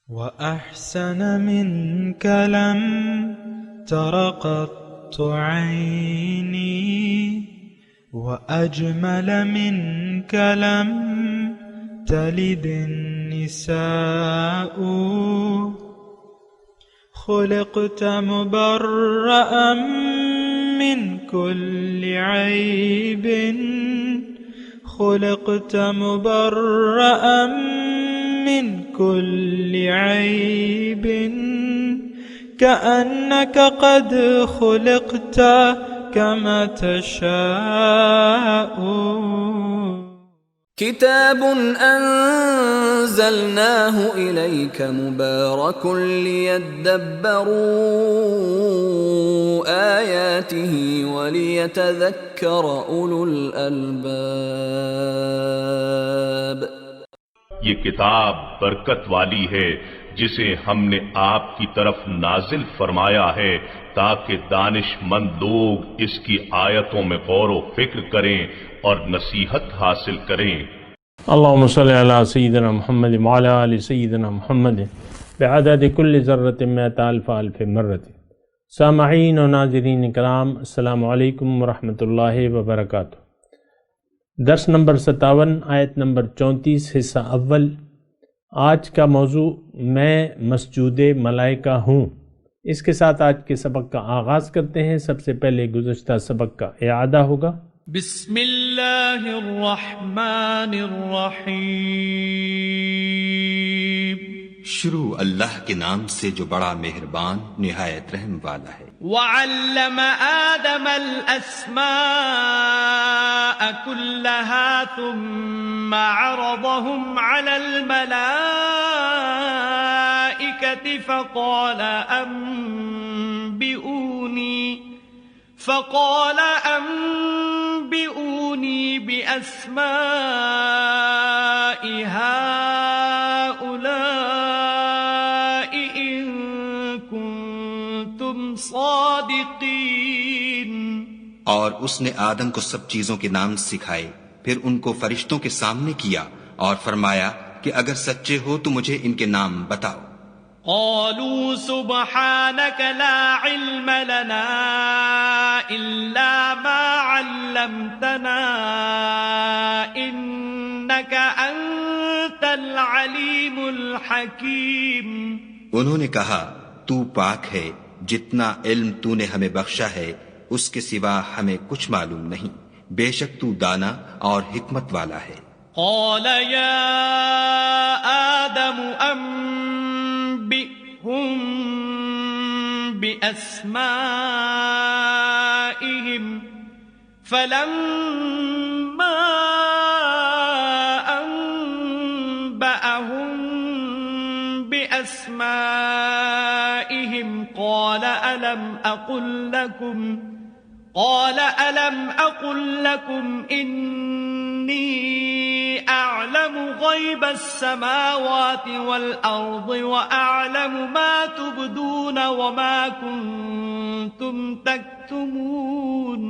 وأحسن منك لم تر قط عيني وأجمل منك لم تلد النساء خلقت مبرأ من كل عيب خلقت مبرأ من كل عيب كأنك قد خلقت كما تشاء كتاب أنزلناه إليك مبارك ليدبروا آياته وليتذكر أولو الألباب. یہ کتاب برکت والی ہے جسے ہم نے آپ کی طرف نازل فرمایا ہے تاکہ دانش مند لوگ اس کی آیتوں میں غور و فکر کریں اور نصیحت حاصل کریں. اللہم صلی علی سیدنا محمد وعلی آل سیدنا محمد بعدد کل ذرۃ مئۃ الف الف مرۃ. سامعین و ناظرین کرام، السلام علیکم ورحمۃ اللہ وبرکاتہ. درس نمبر 57 آیت نمبر 34 حصہ اول. آج کا موضوع میں مسجود ملائکہ ہوں. اس کے ساتھ آج کے سبق کا آغاز کرتے ہیں. سب سے پہلے گزشتہ سبق کا اعادہ ہوگا. بسم اللہ الرحمن الرحیم. شروع اللہ کے نام سے جو بڑا مہربان نہایت رحم والا ہے. وعلم آدم الأسماء كلها ثم عرضهم على الملائكة فقال أنبئوني بأسماء هؤلاء إن كنتم صادقين. اور اس نے آدم کو سب چیزوں کے نام سکھائے، پھر ان کو فرشتوں کے سامنے کیا اور فرمایا کہ اگر سچے ہو تو مجھے ان کے نام بتاؤ. قالوا سبحانك لا علم لنا إلا ما علمتنا إنك أنت العليم الحكيم. انہوں نے کہا تو پاک ہے، جتنا علم تو نے ہمیں بخشا ہے اس کے سوا ہمیں کچھ معلوم نہیں، بے شک تو دانا اور حکمت والا ہے. قال يا آدم أنبئهم بأسمائهم فلما أنبأهم بأسمائهم قال ألم أقل لكم إني أعلم غيب السماوات والأرض وأعلم ما تبدون وما كنتم تكتمون.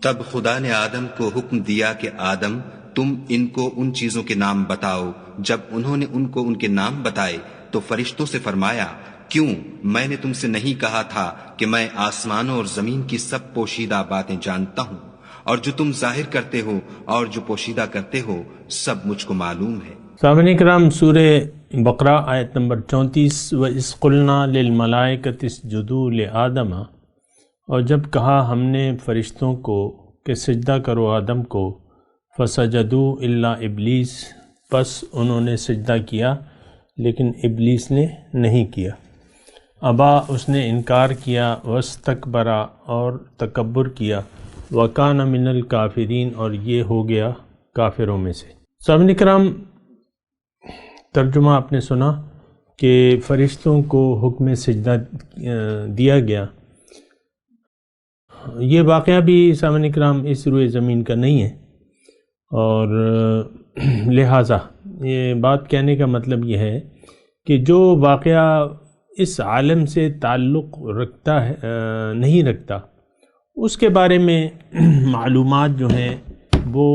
تب خدا نے آدم کو حکم دیا کہ آدم تم ان کو ان چیزوں کے نام بتاؤ. جب انہوں نے ان کو ان کے نام بتائے تو فرشتوں سے فرمایا کیوں میں نے تم سے نہیں کہا تھا کہ میں آسمانوں اور زمین کی سب پوشیدہ باتیں جانتا ہوں، اور جو تم ظاہر کرتے ہو اور جو پوشیدہ کرتے ہو سب مجھ کو معلوم ہے. سامعین کرام، سورہ بقرہ آیت نمبر 34. وَإِذْ قُلْنَا لِلْمَلَائِكَةِ اسْجُدُوا لِآدَمَ. اور جب کہا ہم نے فرشتوں کو کہ سجدہ کرو آدم کو، فَسَجَدُوا إِلَّا إِبْلِيسَ. پس انہوں نے سجدہ کیا لیکن ابلیس نے نہیں کیا. ابا، اس نے انکار کیا. واستکبر، اور تکبر کیا. وَكَانَ مِنَ الْكَافِرِينَ، اور یہ ہو گیا کافروں میں سے. سامعین کرام، ترجمہ آپ نے سنا کہ فرشتوں کو حکم سجدہ دیا گیا. یہ واقعہ بھی سامعین کرام اس روئے زمین کا نہیں ہے، اور لہٰذا یہ بات کہنے کا مطلب یہ ہے کہ جو واقعہ اس عالم سے تعلق نہیں رکھتا، اس کے بارے میں معلومات جو ہیں وہ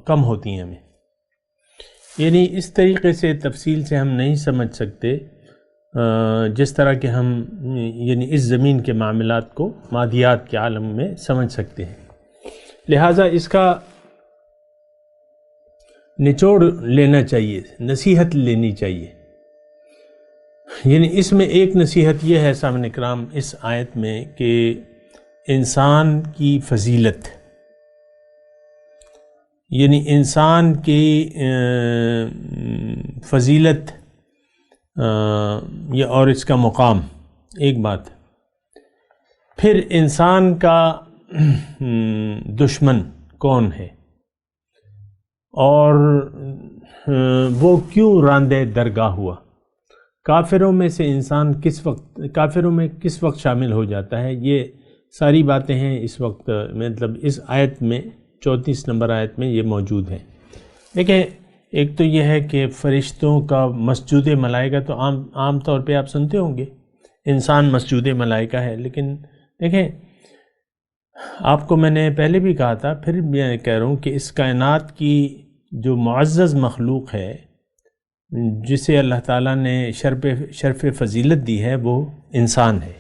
کم ہوتی ہیں ہمیں. یعنی اس طریقے سے تفصیل سے ہم نہیں سمجھ سکتے جس طرح کہ ہم یعنی اس زمین کے معاملات کو مادیات کے عالم میں سمجھ سکتے ہیں. لہٰذا اس کا نچوڑ لینا چاہیے، نصیحت لینی چاہیے. یعنی اس میں ایک نصیحت یہ ہے سامعین کرام اس آیت میں کہ انسان کی فضیلت، یعنی انسان کی فضیلت یہ اور اس کا مقام ایک بات، پھر انسان کا دشمن کون ہے اور وہ کیوں راندے درگاہ ہوا، کافروں میں سے انسان کافروں میں کس وقت شامل ہو جاتا ہے. یہ ساری باتیں ہیں اس وقت مطلب اس آیت میں 34 نمبر آیت میں یہ موجود ہیں. دیکھیں ایک تو یہ ہے کہ فرشتوں کا مسجود ملائکہ تو عام طور پہ آپ سنتے ہوں گے انسان مسجود ملائکہ ہے، لیکن دیکھیں آپ کو میں نے پہلے بھی کہا تھا، پھر میں کہہ رہا ہوں کہ اس کائنات کی جو معزز مخلوق ہے جسے اللہ تعالیٰ نے شرف فضیلت دی ہے وہ انسان ہے.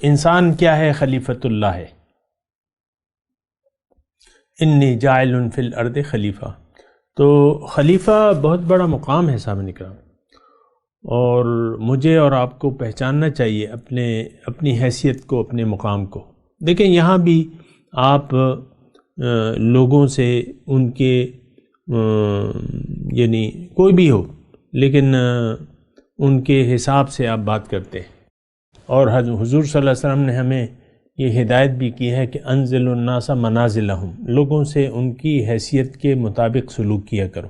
انسان کیا ہے؟ خلیفۃ اللہ ہے. انی جاعل فی الارض خلیفہ. تو خلیفہ بہت بڑا مقام ہے سامعین کرام، اور مجھے اور آپ کو پہچاننا چاہیے اپنی حیثیت کو، اپنے مقام کو. دیکھیں یہاں بھی آپ لوگوں سے ان کے یعنی کوئی بھی ہو لیکن ان کے حساب سے آپ بات کرتے ہیں، اور حضور صلی اللہ علیہ وسلم نے ہمیں یہ ہدایت بھی کی ہے کہ انزل الناس منازلہم، لوگوں سے ان کی حیثیت کے مطابق سلوک کیا کرو.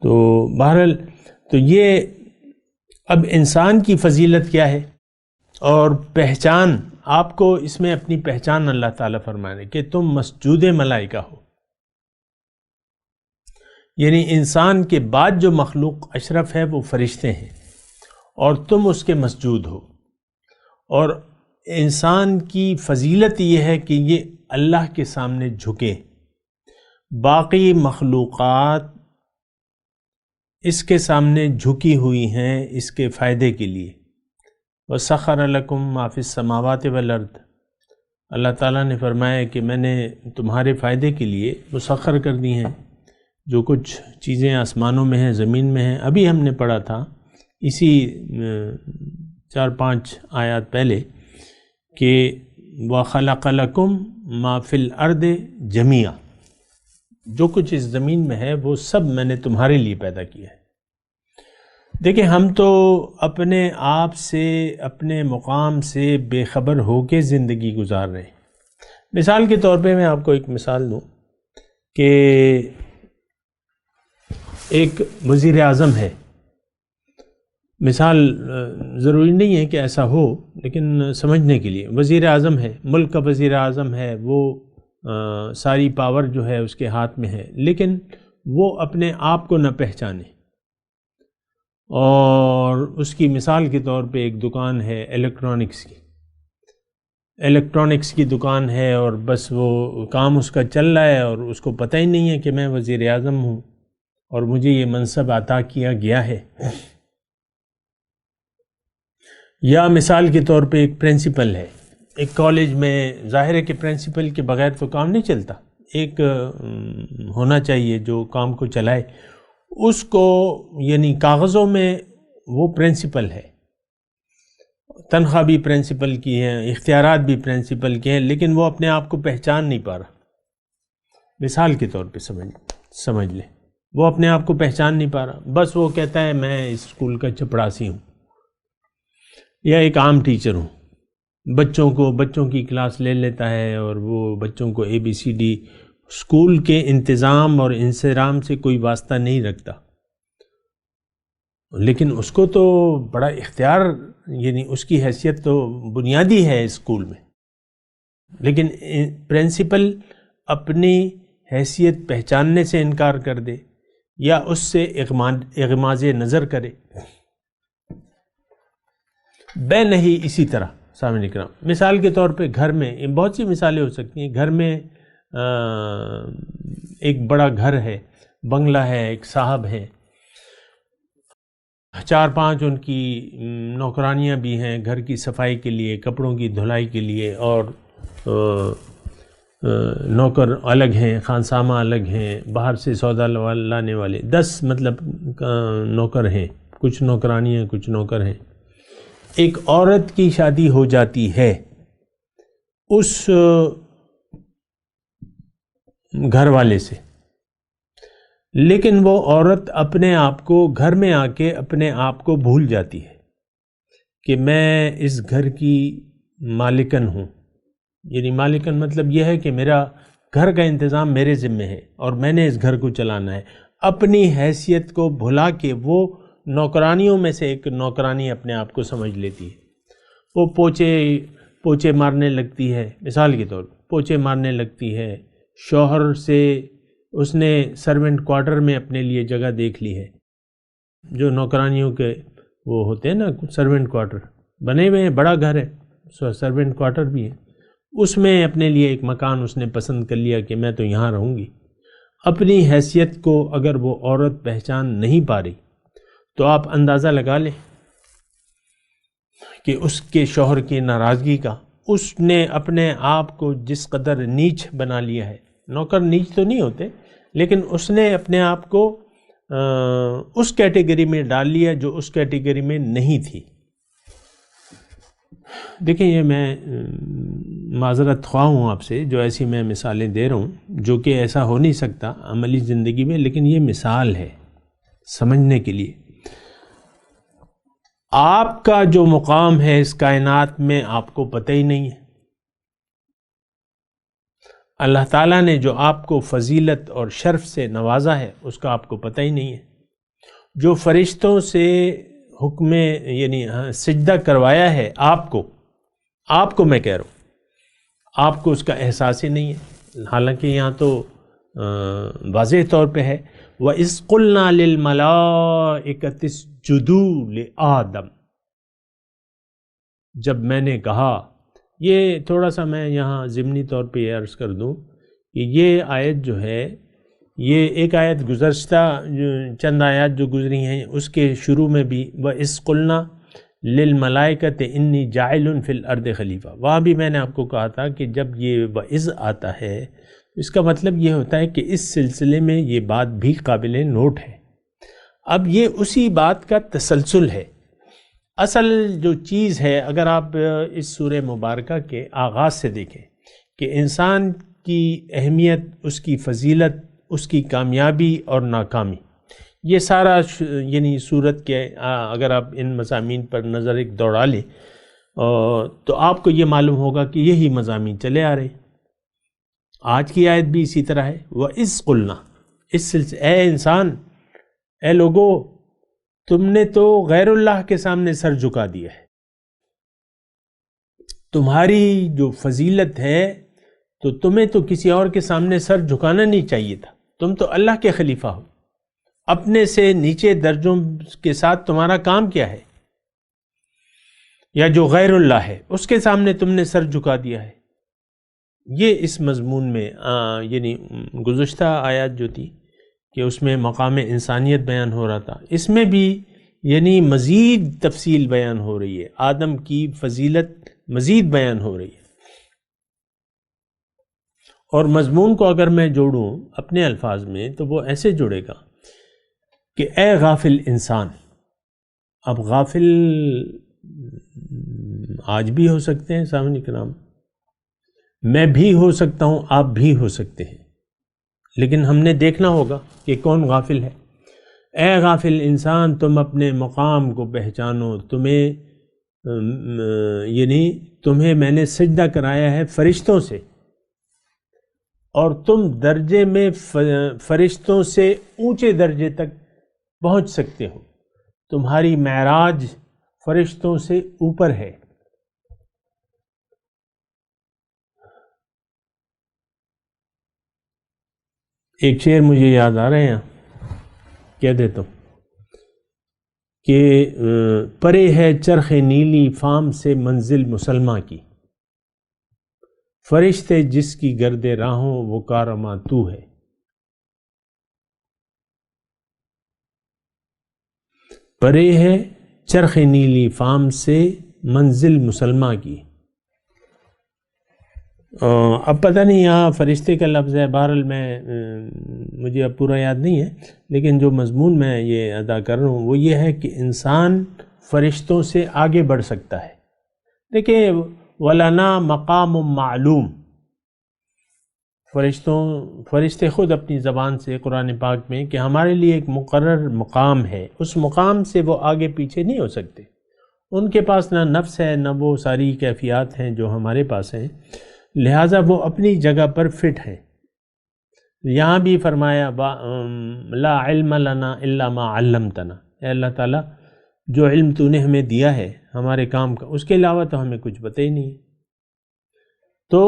تو بہرحال تو یہ اب انسان کی فضیلت کیا ہے اور پہچان، آپ کو اس میں اپنی پہچان اللہ تعالیٰ فرمانے کہ تم مسجود ملائکہ ہو. یعنی انسان کے بعد جو مخلوق اشرف ہے وہ فرشتے ہیں اور تم اس کے مسجود ہو. اور انسان کی فضیلت یہ ہے کہ یہ اللہ کے سامنے جھکے، باقی مخلوقات اس کے سامنے جھکی ہوئی ہیں اس کے فائدے کے لیے. وَسَخَّرَ لَكُم مَّا فِي السَّمَاوَاتِ وَالْأَرْضِ، اللہ تعالیٰ نے فرمایا کہ میں نے تمہارے فائدے کے لیے مسخر کر دی ہیں جو کچھ چیزیں آسمانوں میں ہیں، زمین میں ہیں. ابھی ہم نے پڑھا تھا اسی 4-5 آیات پہلے کہ وَخَلَقَ لَكُم مَّا فِي الْأَرْضِ جَمِيعًا، جو کچھ اس زمین میں ہے وہ سب میں نے تمہارے لیے پیدا کیا ہے. دیکھیں ہم تو اپنے آپ سے، اپنے مقام سے بے خبر ہو کے زندگی گزار رہے ہیں. مثال کے طور پہ میں آپ کو ایک مثال دوں کہ ایک وزیر اعظم ہے، مثال ضروری نہیں ہے کہ ایسا ہو لیکن سمجھنے کے لیے وزیر اعظم ہے، ملک کا وزیر اعظم ہے، وہ ساری پاور جو ہے اس کے ہاتھ میں ہے، لیکن وہ اپنے آپ کو نہ پہچانے. اور اس کی مثال کے طور پہ ایک دکان ہے الیکٹرانکس کی دکان ہے، اور بس وہ کام اس کا چل رہا ہے اور اس کو پتہ ہی نہیں ہے کہ میں وزیر اعظم ہوں اور مجھے یہ منصب عطا کیا گیا ہے. یا مثال کے طور پہ ایک پرنسپل ہے ایک کالج میں، ظاہر ہے کہ پرنسپل کے بغیر تو کام نہیں چلتا، ایک ہونا چاہیے جو کام کو چلائے. اس کو یعنی کاغذوں میں وہ پرنسپل ہے، تنخواہ بھی پرنسپل کی ہے، اختیارات بھی پرنسپل کے ہیں، لیکن وہ اپنے آپ کو پہچان نہیں پا رہا. مثال کے طور پہ سمجھ لیں وہ اپنے آپ کو پہچان نہیں پا رہا. بس وہ کہتا ہے میں اس اسکول کا چپڑاسی ہوں یا ایک عام ٹیچر ہوں، بچوں کی کلاس لے لیتا ہے اور وہ بچوں کو ABCD، اسکول کے انتظام اور انصرام سے کوئی واسطہ نہیں رکھتا، لیکن اس کو تو بڑا اختیار، یعنی اس کی حیثیت تو بنیادی ہے اسکول میں. لیکن پرنسپل اپنی حیثیت پہچاننے سے انکار کر دے یا اس سے اغماض نظر کرے. بے نہیں اسی طرح سامنے کرام، مثال کے طور پہ گھر میں بہت سی مثالیں ہو سکتی ہیں. گھر میں ایک بڑا گھر ہے، بنگلہ ہے، ایک صاحب ہیں، 4-5 ان کی نوکرانیاں بھی ہیں گھر کی صفائی کے لیے، کپڑوں کی دھلائی کے لیے، اور نوکر الگ ہیں، خانسامہ الگ ہیں، باہر سے سودا لانے والے 10 مطلب نوکر ہیں، کچھ نوکرانیاں کچھ نوکر ہیں۔ ایک عورت کی شادی ہو جاتی ہے اس گھر والے سے، لیکن وہ عورت اپنے آپ کو گھر میں آ کے اپنے آپ کو بھول جاتی ہے کہ میں اس گھر کی مالکن ہوں، یعنی مالکن مطلب یہ ہے کہ میرا گھر کا انتظام میرے ذمہ ہے اور میں نے اس گھر کو چلانا ہے۔ اپنی حیثیت کو بھلا کے وہ نوکرانیوں میں سے ایک نوکرانی اپنے آپ کو سمجھ لیتی ہے۔ وہ پوچے مارنے لگتی ہے، مثال کے طور پر پوچے مارنے لگتی ہے، شوہر سے اس نے سرونٹ کوارٹر میں اپنے لیے جگہ دیکھ لی ہے، جو نوکرانیوں کے وہ ہوتے ہیں نا سرونٹ کوارٹر بنے ہوئے ہیں، بڑا گھر ہے، سرونٹ کوارٹر بھی ہے، اس میں اپنے لیے ایک مکان اس نے پسند کر لیا کہ میں تو یہاں رہوں گی۔ اپنی حیثیت کو اگر وہ عورت پہچان نہیں پا رہی تو آپ اندازہ لگا لیں کہ اس کے شوہر کی ناراضگی کا، اس نے اپنے آپ کو جس قدر نیچ بنا لیا ہے، نوکر نیچ تو نہیں ہوتے لیکن اس نے اپنے آپ کو اس کیٹیگری میں ڈال لیا جو اس کیٹیگری میں نہیں تھی۔ دیکھیں یہ میں معذرت خواہ ہوں آپ سے جو ایسی میں مثالیں دے رہا ہوں، جو کہ ایسا ہو نہیں سکتا عملی زندگی میں، لیکن یہ مثال ہے سمجھنے کے لیے۔ آپ کا جو مقام ہے اس کائنات میں آپ کو پتہ ہی نہیں ہے۔ اللہ تعالیٰ نے جو آپ کو فضیلت اور شرف سے نوازا ہے اس کا آپ کو پتہ ہی نہیں ہے۔ جو فرشتوں سے حکم یعنی سجدہ کروایا ہے آپ کو میں کہہ رہا ہوں، آپ کو اس کا احساس ہی نہیں ہے، حالانکہ یہاں تو واضح طور پہ ہے وَإِذْ قُلْنَا لِلْمَلَائِكَةِ اسْجُدُوا لِآدَمَ، جب میں نے کہا، یہ تھوڑا سا میں یہاں ضمنی طور پہ یہ عرض کر دوں کہ یہ آیت جو ہے، یہ ایک آیت گزشتہ چند آیات جو گزری ہیں اس کے شروع میں بھی وَإِذْ قُلْنَا لِلْمَلَائِكَةِ إِنِّي جَاعِلٌ فِي الْأَرْضِ خَلِيفَہ، وہاں بھی میں نے آپ کو کہا تھا کہ جب یہ وَإِذْ آتا ہے اس کا مطلب یہ ہوتا ہے کہ اس سلسلے میں یہ بات بھی قابل نوٹ ہے۔ اب یہ اسی بات کا تسلسل ہے۔ اصل جو چیز ہے، اگر آپ اس سورہ مبارکہ کے آغاز سے دیکھیں کہ انسان کی اہمیت، اس کی فضیلت، اس کی کامیابی اور ناکامی، یہ سارا یعنی سورت کے اگر آپ ان مضامین پر نظر ایک دوڑا لیں تو آپ کو یہ معلوم ہوگا کہ یہی مضامین چلے آ رہے ہیں۔ آج کی آیت بھی اسی طرح ہے وَإِذْ قُلْنَا، اس سلسلے اے انسان، اے لوگو، تم نے تو غیر اللہ کے سامنے سر جھکا دیا ہے، تمہاری جو فضیلت ہے تو تمہیں تو کسی اور کے سامنے سر جھکانا نہیں چاہیے تھا، تم تو اللہ کے خلیفہ ہو، اپنے سے نیچے درجوں کے ساتھ تمہارا کام کیا ہے؟ یا جو غیر اللہ ہے اس کے سامنے تم نے سر جھکا دیا ہے۔ یہ اس مضمون میں یعنی گزشتہ آیات جو تھی کہ اس میں مقام انسانیت بیان ہو رہا تھا، اس میں بھی یعنی مزید تفصیل بیان ہو رہی ہے، آدم کی فضیلت مزید بیان ہو رہی ہے۔ اور مضمون کو اگر میں جوڑوں اپنے الفاظ میں تو وہ ایسے جڑے گا کہ اے غافل انسان۔ اب غافل آج بھی ہو سکتے ہیں سامعین کرام، میں بھی ہو سکتا ہوں، آپ بھی ہو سکتے ہیں، لیکن ہم نے دیکھنا ہوگا کہ کون غافل ہے۔ اے غافل انسان، تم اپنے مقام کو پہچانو، تمہیں میں نے سجدہ کرایا ہے فرشتوں سے، اور تم درجے میں فرشتوں سے اونچے درجے تک پہنچ سکتے ہو، تمہاری معراج فرشتوں سے اوپر ہے۔ ایک شعر مجھے یاد آ رہے ہیں، کہہ دیتا ہوں کہ پرے ہے چرخ نیلی فام سے منزل مسلمہ کی، فرشتے جس کی گرد راہوں وہ کارواں تو ہے۔ پرے ہے چرخ نیلی فام سے منزل مسلمہ کی۔ اب پتہ نہیں یہاں فرشتے کا لفظ ہے، بہرحال مجھے اب پورا یاد نہیں ہے، لیکن جو مضمون میں یہ ادا کر رہا ہوں وہ یہ ہے کہ انسان فرشتوں سے آگے بڑھ سکتا ہے۔ دیکھیں وَلَنَا مَقَامٌ معلوم، فرشتے خود اپنی زبان سے قرآن پاک میں کہ ہمارے لیے ایک مقرر مقام ہے، اس مقام سے وہ آگے پیچھے نہیں ہو سکتے۔ ان کے پاس نہ نفس ہے نہ وہ ساری کیفیات ہیں جو ہمارے پاس ہیں، لہٰذا وہ اپنی جگہ پر فٹ ہیں۔ یہاں بھی فرمایا لا علم لنا الا ما علمتنا، اے اللہ تعالیٰ جو علم تو نے ہمیں دیا ہے ہمارے کام کا، اس کے علاوہ تو ہمیں کچھ پتہ ہی نہیں ہے۔ تو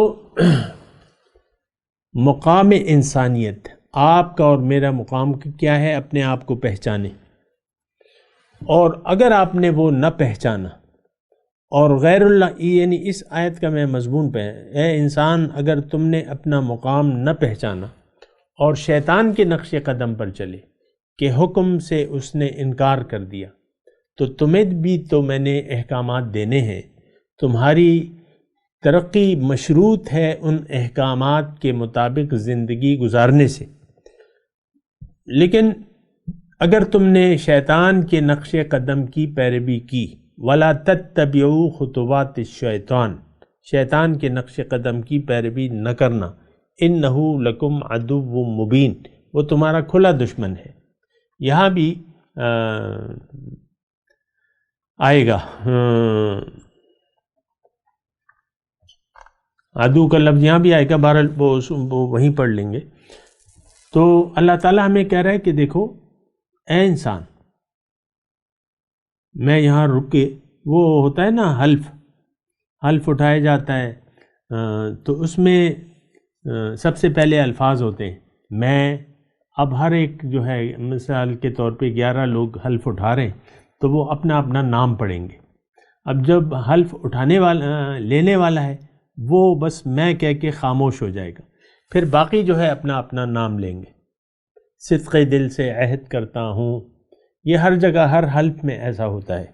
مقام انسانیت، آپ کا اور میرا مقام کیا ہے؟ اپنے آپ کو پہچانے، اور اگر آپ نے وہ نہ پہچانا اور غیر اللہ، یعنی اس آیت کا میں مضمون پہ اے انسان اگر تم نے اپنا مقام نہ پہچانا اور شیطان کے نقش قدم پر چلے کہ حکم سے اس نے انکار کر دیا، تو تمہیں بھی تو میں نے احکامات دینے ہیں، تمہاری ترقی مشروط ہے ان احکامات کے مطابق زندگی گزارنے سے۔ لیکن اگر تم نے شیطان کے نقش قدم کی پیروی کی، وَلَا تَتَّبِعُوا خُطُوَاتِ الشَّيْطَانِ، شیطان کے نقش قدم کی پیروی نہ کرنا، إِنَّهُ لَكُمْ عَدُوٌّ مُبِينٌ، وہ تمہارا کھلا دشمن ہے۔ یہاں بھی آئے گا عدو کا لفظ، یہاں بھی آئے گا، بہرحال وہ وہیں پڑھ لیں گے۔ تو اللہ تعالیٰ ہمیں کہہ رہا ہے کہ دیکھو اے انسان، میں یہاں رک کے، وہ ہوتا ہے نا حلف اٹھایا جاتا ہے، تو اس میں سب سے پہلے الفاظ ہوتے ہیں میں۔ اب ہر ایک جو ہے مثال کے طور پہ 11 لوگ حلف اٹھا رہے ہیں تو وہ اپنا اپنا نام پڑھیں گے۔ اب جب حلف اٹھانے والا لینے والا ہے وہ بس میں کہہ کے خاموش ہو جائے گا، پھر باقی جو ہے اپنا اپنا نام لیں گے۔ صدق دل سے عہد کرتا ہوں، یہ ہر جگہ ہر حلف میں ایسا ہوتا ہے،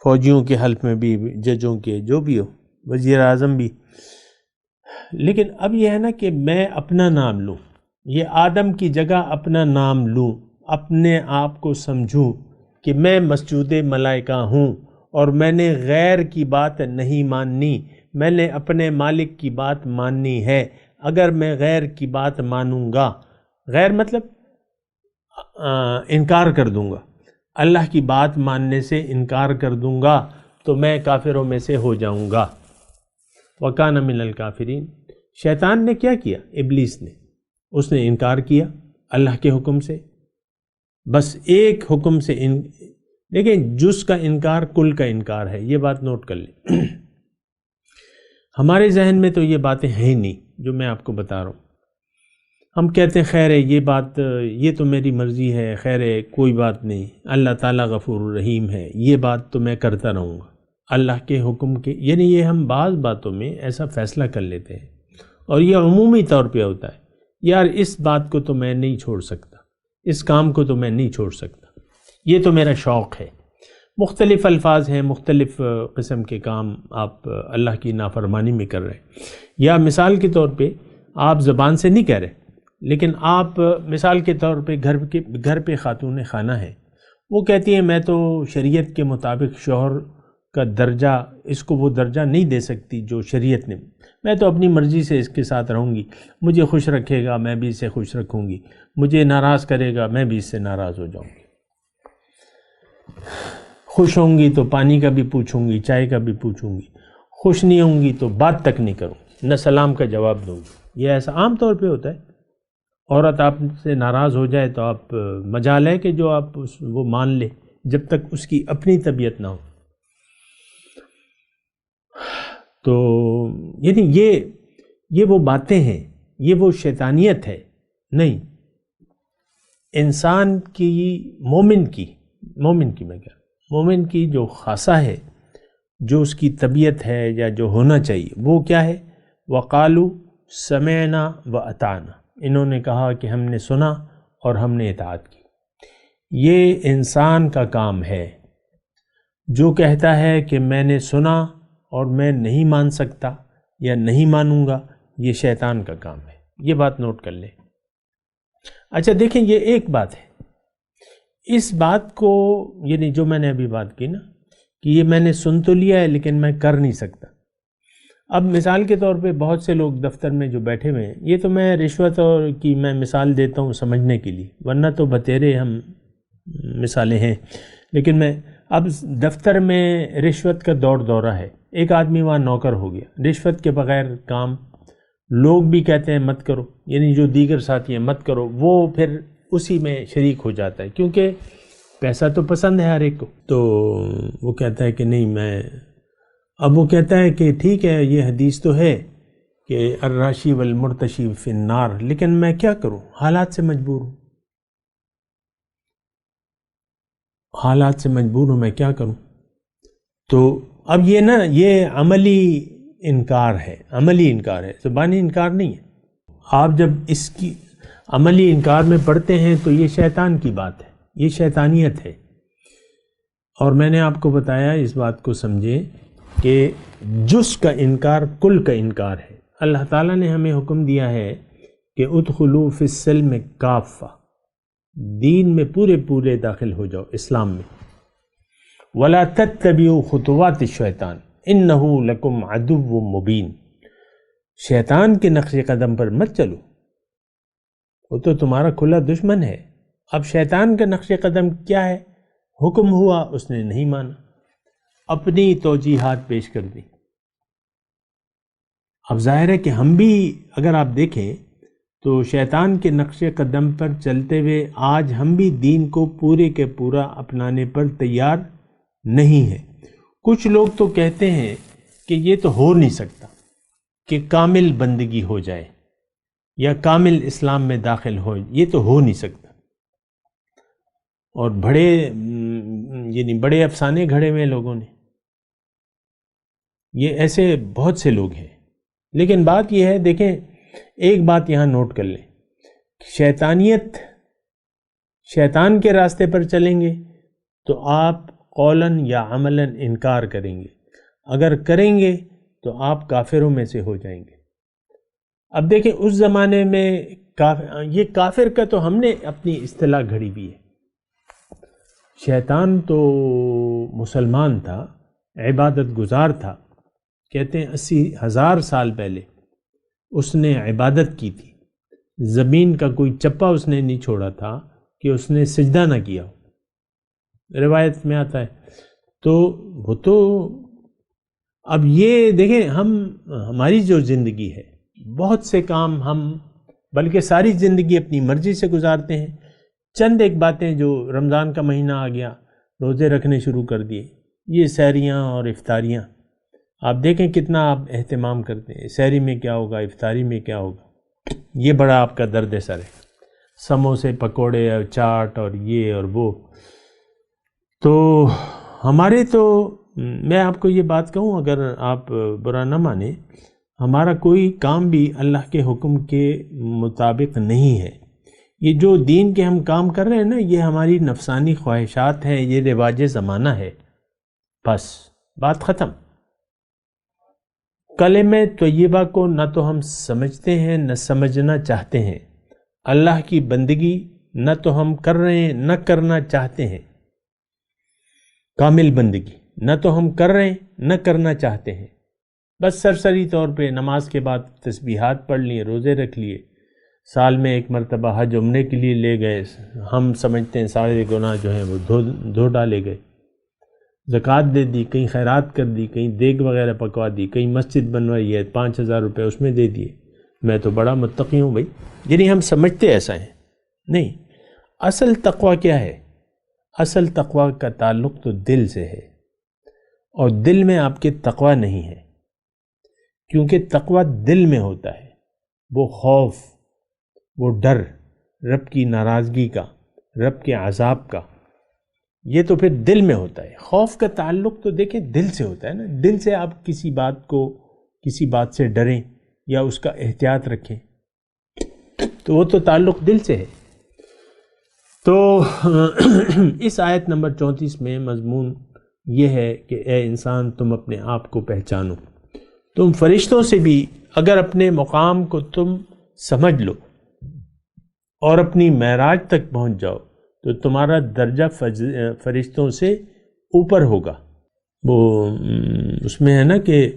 فوجیوں کے حلف میں بھی، ججوں کے، جو بھی ہو، وزیر اعظم بھی۔ لیکن اب یہ ہے نا کہ میں اپنا نام لوں، یہ آدم کی جگہ اپنا نام لوں، اپنے آپ کو سمجھوں کہ میں مسجود ملائکہ ہوں اور میں نے غیر کی بات نہیں ماننی، میں نے اپنے مالک کی بات ماننی ہے۔ اگر میں غیر کی بات مانوں گا، غیر مطلب انکار کر دوں گا، اللہ کی بات ماننے سے انکار کر دوں گا تو میں کافروں میں سے ہو جاؤں گا۔ وَكَانَ مِنَ الْكَافِرِينَ، شیطان نے کیا کیا؟ ابلیس نے، اس نے انکار کیا اللہ کے حکم سے، بس ایک حکم سے دیکھیں جز کا انکار کل کا انکار ہے، یہ بات نوٹ کر لیں۔ ہمارے ذہن میں تو یہ باتیں ہیں ہی نہیں جو میں آپ کو بتا رہا ہوں۔ ہم کہتے ہیں خیر ہے، یہ بات، یہ تو میری مرضی ہے، خیر ہے کوئی بات نہیں، اللہ تعالیٰ غفور الرحیم ہے، یہ بات تو میں کرتا رہوں گا اللہ کے حکم کے، یعنی یہ ہم بعض باتوں میں ایسا فیصلہ کر لیتے ہیں، اور یہ عمومی طور پہ ہوتا ہے، یار اس بات کو تو میں نہیں چھوڑ سکتا، اس کام کو تو میں نہیں چھوڑ سکتا، یہ تو میرا شوق ہے۔ مختلف الفاظ ہیں، مختلف قسم کے کام آپ اللہ کی نافرمانی میں کر رہے ہیں، یا مثال کے طور پہ آپ زبان سے نہیں کہہ رہے، لیکن آپ مثال کے طور پہ گھر پہ خاتون خانہ ہے، وہ کہتی ہیں میں تو شریعت کے مطابق شوہر کا درجہ، اس کو وہ درجہ نہیں دے سکتی جو شریعت نے، میں تو اپنی مرضی سے اس کے ساتھ رہوں گی، مجھے خوش رکھے گا میں بھی اسے خوش رکھوں گی، مجھے ناراض کرے گا میں بھی اس سے ناراض ہو جاؤں گی، خوش ہوں گی تو پانی کا بھی پوچھوں گی، چائے کا بھی پوچھوں گی، خوش نہیں ہوں گی تو بات تک نہیں کروں، نہ سلام کا جواب دوں گی۔ یہ ایسا عام طور پہ ہوتا ہے۔ عورت آپ سے ناراض ہو جائے تو آپ مجال ہے کہ جو آپ وہ مان لے جب تک اس کی اپنی طبیعت نہ ہو۔ تو یعنی یہ وہ باتیں ہیں، یہ وہ شیطانیت ہے نہیں، انسان کی مومن کی جو خاصہ ہے، جو اس کی طبیعت ہے یا جو ہونا چاہیے، وہ کیا ہے؟ وقالو سمعنا و اطعنا، انہوں نے کہا کہ ہم نے سنا اور ہم نے اطاعت کی۔ یہ انسان کا کام ہے، جو کہتا ہے کہ میں نے سنا اور میں نہیں مان سکتا یا نہیں مانوں گا، یہ شیطان کا کام ہے۔ یہ بات نوٹ کر لیں۔ اچھا دیکھیں، یہ ایک بات ہے، اس بات کو یعنی جو میں نے ابھی بات کی نا کہ یہ میں نے سن تو لیا ہے لیکن میں کر نہیں سکتا۔ اب مثال کے طور پہ بہت سے لوگ دفتر میں جو بیٹھے ہوئے ہیں، یہ تو میں رشوت اور کی میں مثال دیتا ہوں سمجھنے کے لیے، ورنہ تو بتیرے ہم مثالیں ہیں، لیکن میں اب دفتر میں رشوت کا دورہ ہے، ایک آدمی وہاں نوکر ہو گیا، رشوت کے بغیر کام، لوگ بھی کہتے ہیں مت کرو، یعنی جو دیگر ساتھی ہیں مت کرو، وہ پھر اسی میں شریک ہو جاتا ہے کیونکہ پیسہ تو پسند ہے ہر ایک کو، تو وہ کہتا ہے کہ نہیں میں، اب وہ کہتا ہے کہ ٹھیک ہے یہ حدیث تو ہے کہ الراشی والمرتشی فی النار، لیکن میں کیا کروں، حالات سے مجبور ہوں، حالات سے مجبور ہوں، میں کیا کروں۔ تو اب یہ نا یہ عملی انکار ہے، عملی انکار ہے، زبانی انکار نہیں ہے۔ آپ جب اس کی عملی انکار میں پڑھتے ہیں تو یہ شیطان کی بات ہے، یہ شیطانیت ہے۔ اور میں نے آپ کو بتایا، اس بات کو سمجھیں کہ جز کا انکار کل کا انکار ہے۔ اللہ تعالیٰ نے ہمیں حکم دیا ہے کہ ادخلوا فی السلم کافہ، دین میں پورے داخل ہو جاؤ، اسلام میں۔ ولا تتبعوا خطوات الشیطان انہ لکم عدو مبین، شیطان کے نقش قدم پر مت چلو، وہ تو تمہارا کھلا دشمن ہے۔ اب شیطان کا نقش قدم کیا ہے؟ حکم ہوا، اس نے نہیں مانا، اپنی توجیحات پیش کر دی۔ اب ظاہر ہے کہ ہم بھی اگر آپ دیکھیں تو شیطان کے نقش قدم پر چلتے ہوئے آج ہم بھی دین کو پورے کے پورا اپنانے پر تیار نہیں ہیں۔ کچھ لوگ تو کہتے ہیں کہ یہ تو ہو نہیں سکتا کہ کامل بندگی ہو جائے یا کامل اسلام میں داخل ہو، یہ تو ہو نہیں سکتا، اور بڑے افسانے گھڑے ہوئے لوگوں نے، یہ ایسے بہت سے لوگ ہیں۔ لیکن بات یہ ہے، دیکھیں ایک بات یہاں نوٹ کر لیں، شیطانیت، شیطان کے راستے پر چلیں گے تو آپ قولاً یا عملاً انکار کریں گے، اگر کریں گے تو آپ کافروں میں سے ہو جائیں گے۔ اب دیکھیں اس زمانے میں یہ کافر کا تو ہم نے اپنی اصطلاح گھڑی بھی ہے، شیطان تو مسلمان تھا، عبادت گزار تھا، کہتے ہیں 80,000 سال پہلے اس نے عبادت کی تھی، زمین کا کوئی چپا اس نے نہیں چھوڑا تھا کہ اس نے سجدہ نہ کیا ہو، روایت میں آتا ہے۔ تو وہ تو اب یہ دیکھیں ہماری جو زندگی ہے، بہت سے کام ہم بلکہ ساری زندگی اپنی مرضی سے گزارتے ہیں، چند ایک باتیں جو رمضان کا مہینہ آ گیا، روزے رکھنے شروع کر دیے، یہ سحریاں اور افطاریاں، آپ دیکھیں کتنا آپ اہتمام کرتے ہیں، سحری میں کیا ہوگا، افطاری میں کیا ہوگا، یہ بڑا آپ کا درد سر ہے، سموسے پکوڑے اور چاٹ اور یہ اور وہ۔ تو ہمارے تو میں آپ کو یہ بات کہوں، اگر آپ برا نہ مانیں، ہمارا کوئی کام بھی اللہ کے حکم کے مطابق نہیں ہے۔ یہ جو دین کے ہم کام کر رہے ہیں نا، یہ ہماری نفسانی خواہشات ہیں، یہ رواج زمانہ ہے، بس بات ختم۔ کلمہ طیبہ کو نہ تو ہم سمجھتے ہیں نہ سمجھنا چاہتے ہیں، اللہ کی بندگی نہ تو ہم کر رہے ہیں نہ کرنا چاہتے ہیں، کامل بندگی نہ تو ہم کر رہے ہیں نہ کرنا چاہتے ہیں، بس سرسری طور پہ نماز کے بعد تسبیحات پڑھ لیے، روزے رکھ لیے، سال میں ایک مرتبہ حج عمرے کے لیے لے گئے، ہم سمجھتے ہیں سارے گناہ جو ہیں وہ دھو ڈالے گئے، زکوٰۃ دے دی، کہیں خیرات کر دی، کہیں دیگ وغیرہ پکوا دی، کہیں مسجد بنوائی ہے، 5,000 روپے اس میں دے دیے، میں تو بڑا متقی ہوں بھائی، یعنی ہم سمجھتے ایسا ہیں۔ نہیں، اصل تقویٰ کیا ہے؟ اصل تقویٰ کا تعلق تو دل سے ہے، اور دل میں آپ کے تقویٰ نہیں ہے، کیونکہ تقویٰ دل میں ہوتا ہے، وہ خوف، وہ ڈر رب کی ناراضگی کا، رب کے عذاب کا، یہ تو پھر دل میں ہوتا ہے۔ خوف کا تعلق تو دیکھیں دل سے ہوتا ہے نا، دل سے آپ کسی بات سے ڈریں، یا اس کا احتیاط رکھیں، تو وہ تو تعلق دل سے ہے۔ تو اس آیت نمبر 34 میں مضمون یہ ہے کہ اے انسان تم اپنے آپ کو پہچانو، تم فرشتوں سے بھی اگر اپنے مقام کو تم سمجھ لو اور اپنی معراج تک پہنچ جاؤ تو تمہارا درجہ فرشتوں سے اوپر ہوگا۔ وہ اس میں ہے نا کہ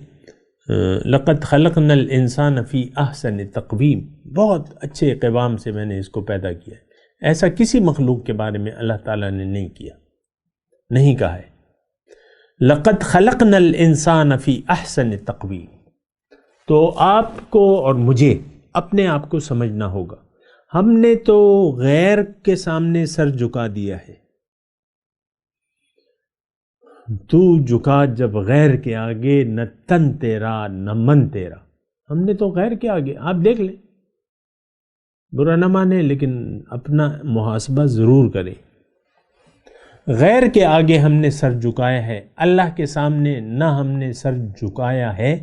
لقد خلقنا الانسان فی احسن تقویم، بہت اچھے قوام سے میں نے اس کو پیدا کیا ہے۔ ایسا کسی مخلوق کے بارے میں اللہ تعالیٰ نے نہیں کیا، نہیں کہا ہے لقد خلقنا الانسان فی احسن تقویم۔ تو آپ کو اور مجھے اپنے آپ کو سمجھنا ہوگا۔ ہم نے تو غیر کے سامنے سر جھکا دیا ہے۔ تو جھکا جب غیر کے آگے، نہ تن تیرا نہ من تیرا۔ ہم نے تو غیر کے آگے، آپ دیکھ لیں، برا نہ مانے لیکن اپنا محاسبہ ضرور کریں۔ غیر کے آگے ہم نے سر جھکایا ہے، اللہ کے سامنے نہ ہم نے سر جھکایا ہے،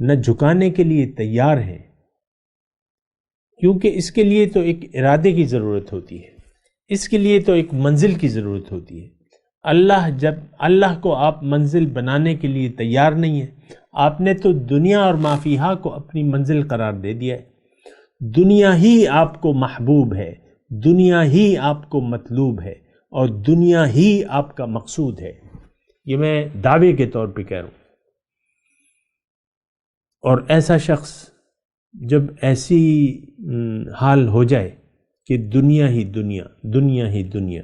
نہ جھکانے کے لیے تیار ہیں، کیونکہ اس کے لیے تو ایک ارادے کی ضرورت ہوتی ہے، اس کے لیے تو ایک منزل کی ضرورت ہوتی ہے۔ اللہ کو آپ منزل بنانے کے لیے تیار نہیں ہے، آپ نے تو دنیا اور ما فیہا کو اپنی منزل قرار دے دیا ہے۔ دنیا ہی آپ کو محبوب ہے، دنیا ہی آپ کو مطلوب ہے، اور دنیا ہی آپ کا مقصود ہے۔ یہ میں دعوے کے طور پہ کہہ رہا ہوں۔ اور ایسا شخص جب ایسی حال ہو جائے کہ دنیا ہی دنیا، دنیا ہی دنیا،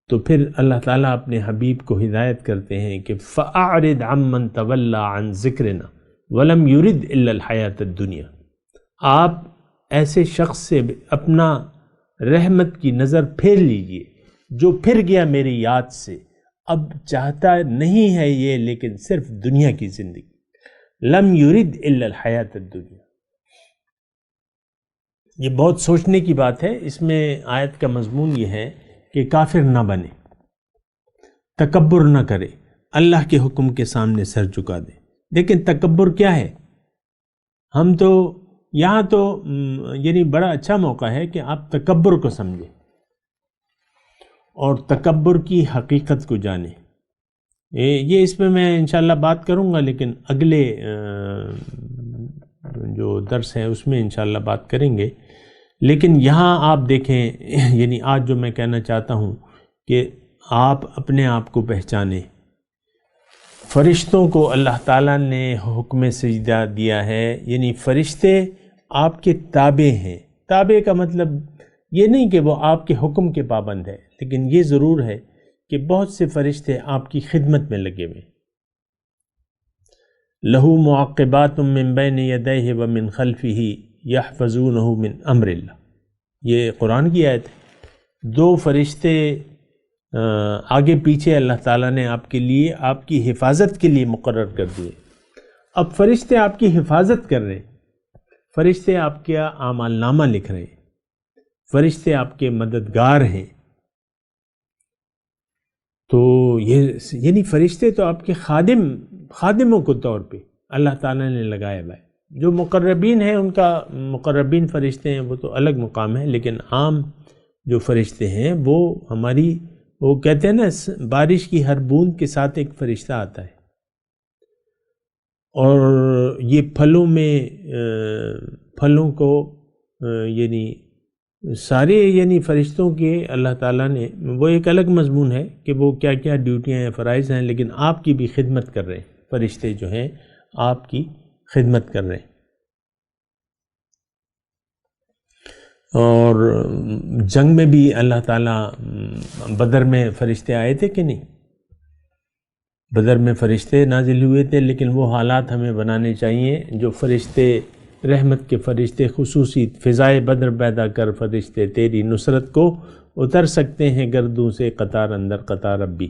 تو پھر اللہ تعالیٰ اپنے حبیب کو ہدایت کرتے ہیں کہ فَأَعْرِضْ عَمَّنْ تَوَلَّى عَنْ ذِكْرِنَا وَلَمْ يُرِدْ إِلَّا الْحَيَاةَ الدُّنْيَا۔ آپ ایسے شخص سے اپنا رحمت کی نظر پھیر لیجئے جو پھر گیا میری یاد سے، اب چاہتا نہیں ہے یہ لیکن صرف دنیا کی زندگی۔ لم یرد الا الحیات الدنیا۔ یہ بہت سوچنے کی بات ہے۔ اس میں آیت کا مضمون یہ ہے کہ کافر نہ بنے، تکبر نہ کرے، اللہ کے حکم کے سامنے سر جھکا دے۔ لیکن تکبر کیا ہے؟ ہم تو یہاں تو یعنی بڑا اچھا موقع ہے کہ آپ تکبر کو سمجھیں اور تکبر کی حقیقت کو جانیں۔ یہ اس میں میں انشاءاللہ بات کروں گا، لیکن اگلے جو درس ہے اس میں انشاءاللہ بات کریں گے۔ لیکن یہاں آپ دیکھیں، یعنی آج جو میں کہنا چاہتا ہوں کہ آپ اپنے آپ کو پہچانیں۔ فرشتوں کو اللہ تعالیٰ نے حکم سجدہ دیا ہے، یعنی فرشتے آپ کے تابع ہیں۔ تابع کا مطلب یہ نہیں کہ وہ آپ کے حکم کے پابند ہے، لیکن یہ ضرور ہے کہ بہت سے فرشتے آپ کی خدمت میں لگے ہوئے۔ لَهُ مُعَقِّبَاتٌ مِّن بَيْنِ يَدَيْهِ وَمِن خَلْفِهِ يَحْفَظُونَهُ مِنْ أَمْرِ اللَّهِ۔ یہ قرآن کی آیت ہے۔ دو فرشتے آگے پیچھے اللہ تعالیٰ نے آپ کے لیے، آپ کی حفاظت کے لیے مقرر کر دیے۔ اب فرشتے آپ کی حفاظت کر رہے ہیں، فرشتے آپ کا اعمال نامہ لکھ رہے ہیں، فرشتے آپ کے مددگار ہیں۔ تو یہ یعنی فرشتے تو آپ کے خادموں کو طور پہ اللہ تعالیٰ نے لگایا ہوا ہے۔ جو مقربین ہیں ان کا، مقربین فرشتے ہیں وہ تو الگ مقام ہے، لیکن عام جو فرشتے ہیں وہ ہماری، وہ کہتے ہیں نا بارش کی ہر بوند کے ساتھ ایک فرشتہ آتا ہے، اور یہ پھلوں کو یعنی سارے یعنی فرشتوں کے اللہ تعالیٰ نے، وہ ایک الگ مضمون ہے کہ وہ کیا کیا ڈیوٹیاں ہیں، فرائض ہیں، لیکن آپ کی بھی خدمت کر رہے ہیں۔ فرشتے جو ہیں آپ کی خدمت کر رہے ہیں۔ اور جنگ میں بھی اللہ تعالیٰ، بدر میں فرشتے آئے تھے کہ نہیں؟ بدر میں فرشتے نازل ہوئے تھے، لیکن وہ حالات ہمیں بنانے چاہیے جو فرشتے، رحمت کے فرشتے خصوصی فضائے بدر پیدا کر فرشتے تیری نصرت کو اتر سکتے ہیں گردوں سے قطار اندر قطار ربی۔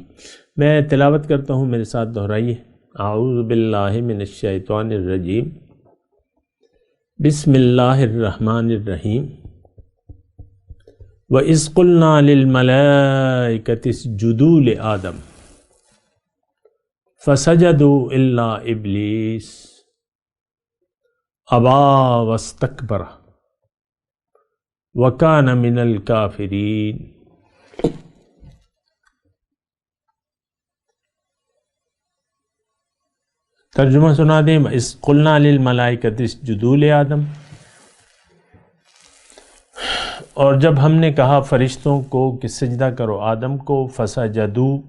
میں تلاوت کرتا ہوں، میرے ساتھ دہرائیے۔ اعوذ باللہ من الشیطان الرجیم، بسم اللہ الرحمن الرحیم۔ وَإِذْ قُلْنَا لِلْمَلَائِكَةِ اسْجُدُوا لِآدَمَ فَسَجَدُوا إِلَّا إِبْلِيسَ ابا واستکبر وکان من الکافرین۔ ترجمہ سنا دیں۔ اذ قلنا للملائکۃ اسجدوا لآدم، اور جب ہم نے کہا فرشتوں کو کہ سجدہ کرو آدم کو، فسجدوا،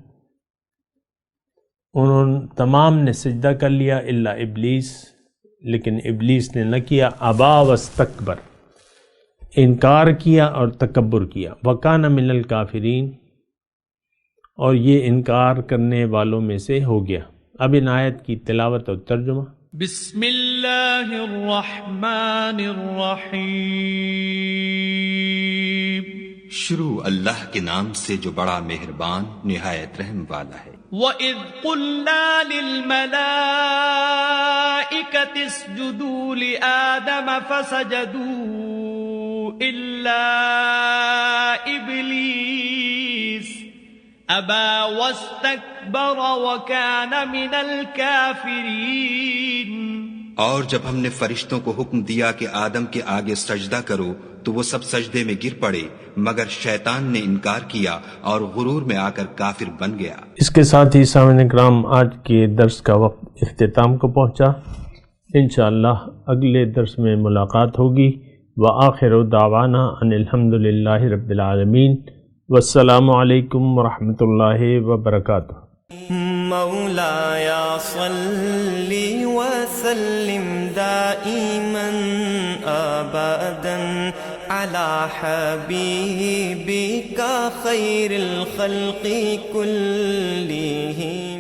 انہوں تمام نے سجدہ کر لیا الا ابلیس، لیکن ابلیس نے نہ کیا، ابا واستکبر، انکار کیا اور تکبر کیا، وکان من الکافرین، اور یہ انکار کرنے والوں میں سے ہو گیا۔ اب ان آیت کی تلاوت اور ترجمہ۔ بسم اللہ الرحمن الرحیم۔ شروع اللہ کے نام سے جو بڑا مہربان نہایت رحم والا ہے۔ وَإِذْ قُلْنَا لِلْمَلَائِكَةِ اسْجُدُوا لِآدَمَ فَسَجَدُوا إِلَّا إِبْلِيسَ أَبَى وَاسْتَكْبَرَ وَكَانَ مِنَ الْكَافِرِينَ۔ اور جب ہم نے فرشتوں کو حکم دیا کہ آدم کے آگے سجدہ کرو تو وہ سب سجدے میں گر پڑے مگر شیطان نے انکار کیا اور غرور میں آ کر کافر بن گیا۔ اس کے ساتھ ہی سامعین کرام آج کے درس کا وقت اختتام کو پہنچا۔ انشاءاللہ اگلے درس میں ملاقات ہوگی۔ وآخر دعوانا ان الحمدللہ رب العالمین، والسلام علیکم ورحمۃ اللہ وبرکاتہ۔ مولایا صلی وسلم دائما ابدا علی حبیبک خیر الخلق کلہم۔